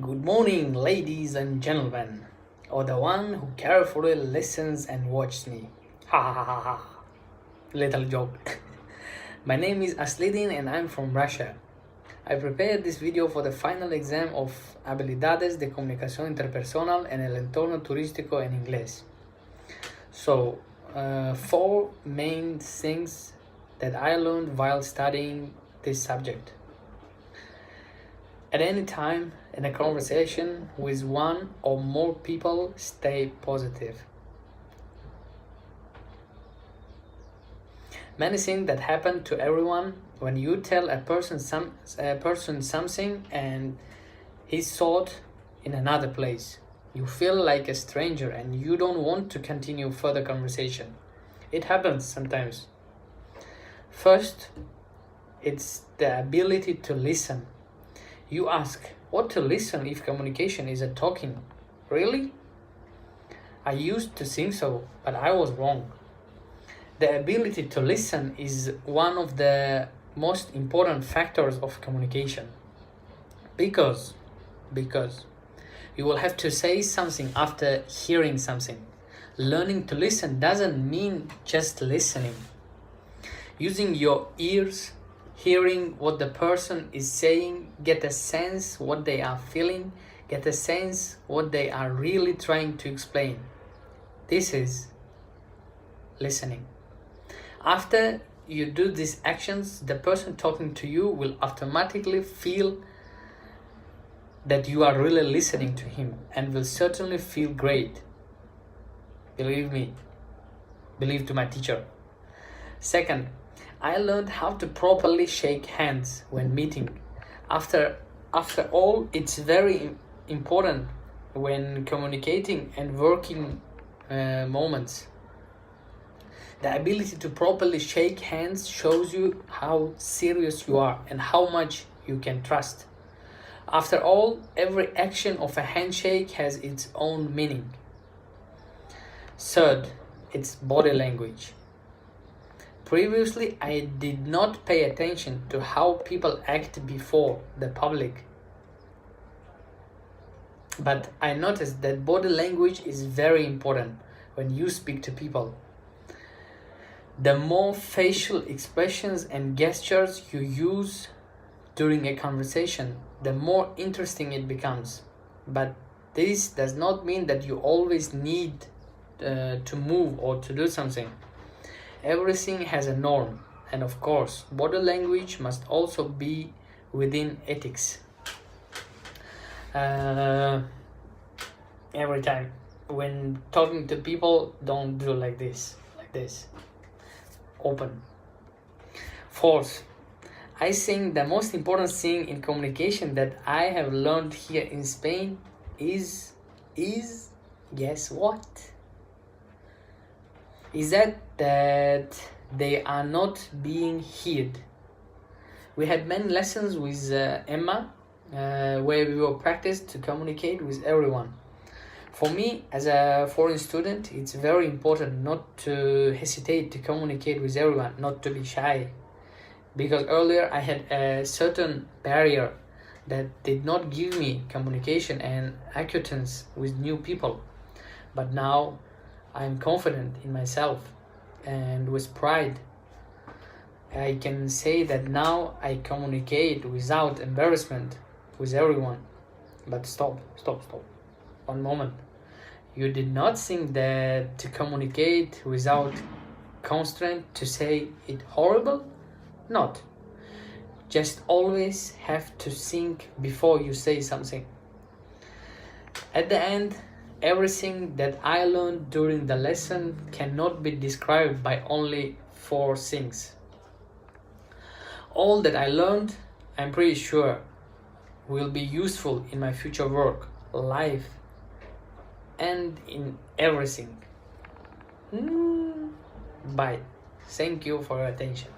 Good morning, ladies and gentlemen, or the one who carefully listens and watches me. Ha ha ha ha. Little joke. My name is Aslidin and I'm from Russia. I prepared this video for the final exam of Habilidades de Comunicación Interpersonal en el entorno turístico en inglés. So, 4 main things that I learned while studying this subject. At any time in a conversation with one or more people, stay positive. Many things that happen to everyone when you tell a person something and he's thought in another place. You feel like a stranger and you don't want to continue further conversation. It happens sometimes. First, it's the ability to listen. You ask, what to listen if communication is a talking? Really? I used to think so, but I was wrong. The ability to listen is one of the most important factors of communication. Because you will have to say something after hearing something. Learning to listen doesn't mean just listening. Using your ears, hearing what the person is saying, get a sense what they are feeling, get a sense what they are really trying to explain. This is listening. After you do these actions, the person talking to you will automatically feel that you are really listening to him and will certainly feel great. Believe me. Believe to my teacher. Second, I learned how to properly shake hands when meeting. After all, it's very important when communicating and working moments. The ability to properly shake hands shows you how serious you are and how much you can trust. After all, every action of a handshake has its own meaning. Third, it's body language. Previously, I did not pay attention to how people act before the public. But I noticed that body language is very important when you speak to people. The more facial expressions and gestures you use during a conversation, the more interesting it becomes. But this does not mean that you always need to move or to do something. Everything has a norm, and of course, body language must also be within ethics. Every time when talking to people, don't do like this. Open. Fourth, I think the most important thing in communication that I have learned here in Spain is guess what? Is that they are not being heard. We had many lessons with Emma where we were practiced to communicate with everyone. For me, as a foreign student, it's very important not to hesitate to communicate with everyone, not to be shy. Because earlier I had a certain barrier that did not give me communication and acquaintance with new people. But now I'm confident in myself and with pride. I can say that now I communicate without embarrassment with everyone. But stop. 1 moment. You did not think that to communicate without constraint to say it horrible? Not. Just always have to think before you say something. At the end, everything that I learned during the lesson cannot be described by only 4 things. All that I learned, I'm pretty sure, will be useful in my future work, life, and in everything. Bye. Thank you for your attention.